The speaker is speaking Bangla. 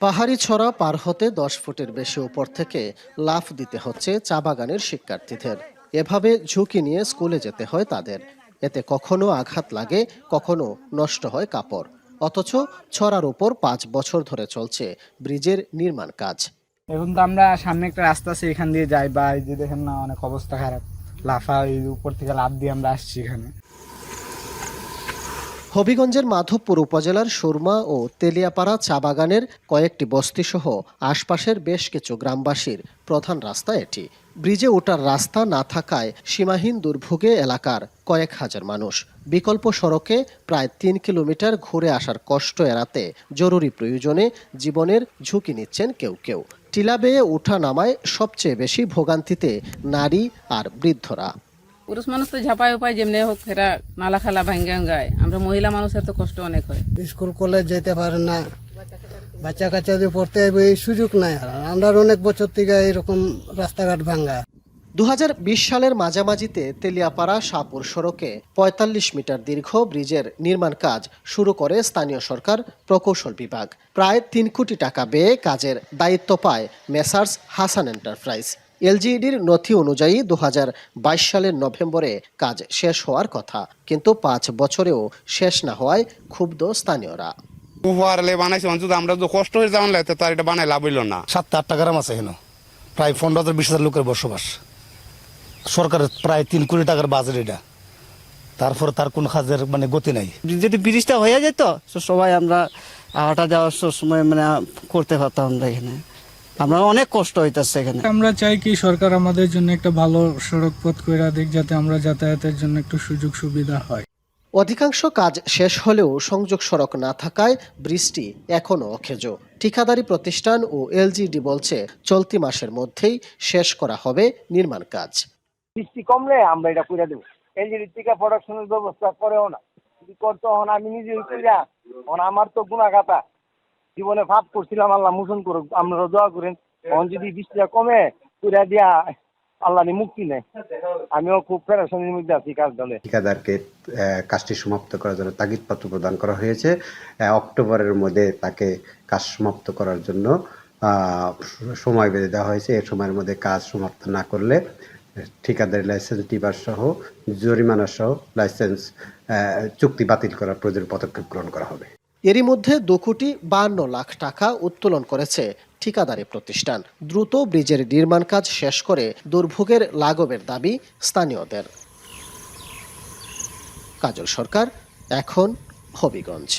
পাহাড়ি ছড়া পার হতে 10 ফুটের বেশি উপর থেকে লাফ দিতে হচ্ছে চা বাগানের শিক্ষার্থীদের। এভাবে ঝুঁকি নিয়ে স্কুলে যেতে হয় তাদের। এতে কখনো আঘাত লাগে, কখনো নষ্ট হয় কাপড়। অথচ ছড়ার উপর 5 বছর ধরে চলছে ব্রিজের নির্মাণ কাজ। এখন তো আমরা সামনে একটা রাস্তা আছে, এখান দিয়ে যাই, বা এই যে দেখেন না অনেক অবস্থা খারাপ, লাফা এই উপর থেকে লাফ দিয়ে আমরা আসছি এখানে। হবিগঞ্জের মাধবপুর উপজেলার সুরমা ও তেলিয়াপাড়া চা বাগানের কয়েকটি বস্তিসহ আশপাশের বেশ কিছু গ্রামবাসীর প্রধান রাস্তা এটি। ব্রিজে ওঠার রাস্তা না থাকায় সীমাহীন দুর্ভোগে এলাকার কয়েক হাজার মানুষ। বিকল্প সড়কে প্রায় 3 কিলোমিটার ঘুরে আসার কষ্ট এড়াতে জরুরি প্রয়োজনে জীবনের ঝুঁকি নিচ্ছেন কেউ কেউ। টিলা বেয়ে ওঠা নামায় সবচেয়ে বেশি ভোগান্তিতে নারী আর বৃদ্ধরা। পুরুষ মানুষ তো ঝাঁপায় উপায় যেমনি হোক, এরা নালা খালা ভাঙ্গে গায়। আমরা মহিলা মানুষের তো কষ্ট অনেক হয়। স্কুল কলেজ যেতে পারে না, বাচ্চা কাচ্চা দিয়ে পড়তে হবে, এই সুযোগ নাই। আমরা অনেক বছর থেকে এরকম রাস্তাঘাট ভাঙ্গা। 2020 সালের মাঝামাঝিতে তেলিয়াপাড়া শাহপুর সড়কে 45 মিটার দীর্ঘ ব্রিজের নির্মাণ কাজ শুরু করে স্থানীয় সরকার প্রকৌশল বিভাগ। প্রায় 3 কোটি টাকা ব্যয়ে কাজের দায়িত্ব পায় মেসার্স হাসান এন্টারপ্রাইজ। এলজিইডির নথি অনুযায়ী 2022 সালের নভেম্বরে কাজ শেষ হওয়ার কথা, কিন্তু 5 বছরেও শেষ না হওয়ায় ক্ষুব্ধ স্থানীয়রা। আমরা তো কষ্ট হয়ে যাওয়ান লাগতো, তার এটা বানাই লাভ হইল না। 7-8টা গ্রাম আছে এখানে, প্রায় 15,000-20,000 লোকের বসবাস। সরকারের প্রায় 3 কোটি টাকার বাজেট এটা, তারপরে তার কোন কাজের গতি নাই। যদি ব্রিজটা হয়ে যেত সবাই আমরা আওয়াটা যাওয়ার সময় করতে পারতাম। আমরা এখানে আমরা অনেক কষ্ট হইতেছে এখানে। আমরা চাই কি সরকার আমাদের জন্য একটা ভালো সড়ক পথ কইরা দেখ, যাতে আমরা যাতায়াতের জন্য একটু সুযোগ সুবিধা হয়। অধিকাংশ কাজ শেষ হলেও সংযোগ সড়ক না থাকায় ব্রিজটি এখনও অকেজো। ঠিকাদারি প্রতিষ্ঠান ও এলজিইডি বলছে চলতি মাসের মধ্যেই শেষ করা হবে নির্মাণ কাজ। বৃষ্টি কমলে আমরা এটা কইরা দেবো। এলজিইডি থেকে প্রোডাকশনের ব্যবস্থা করেও না, যদি করতে হন আমি নিজেই কইরা। আমার তো গুণাগাতা জীবনে ভাব করছিলাম, আল্লাহ মোচন করুক, আপনারা দোয়া করেন। এখন যদি বৃষ্টিটা কমে কইরা দিয়া আল্লাহ মুক্তি নেয়। আমিও খুব পেরেশানির মধ্যে আছি কাজ দলে। ঠিকাদারকে কাজটি সমাপ্ত করার জন্য তাগিদপত্র প্রদান করা হয়েছে। অক্টোবরের মধ্যে তাকে কাজ সমাপ্ত করার জন্য সময় বেঁধে দেওয়া হয়েছে। এর সময়ের মধ্যে কাজ সমাপ্ত না করলে ঠিকাদারি লাইসেন্স ডিবার সহ জরিমানা সহ লাইসেন্স চুক্তি বাতিল করার প্রয়োজনীয় পদক্ষেপ গ্রহণ করা হবে। এরই মধ্যে 2,52 লাখ টাকা উত্তোলন করেছে ঠিকাদারি প্রতিষ্ঠান। দ্রুত ব্রিজের নির্মাণ কাজ শেষ করে দুর্ভোগের লাঘবের দাবি স্থানীয়দের। কাজল সরকার, এখন হবিগঞ্জ।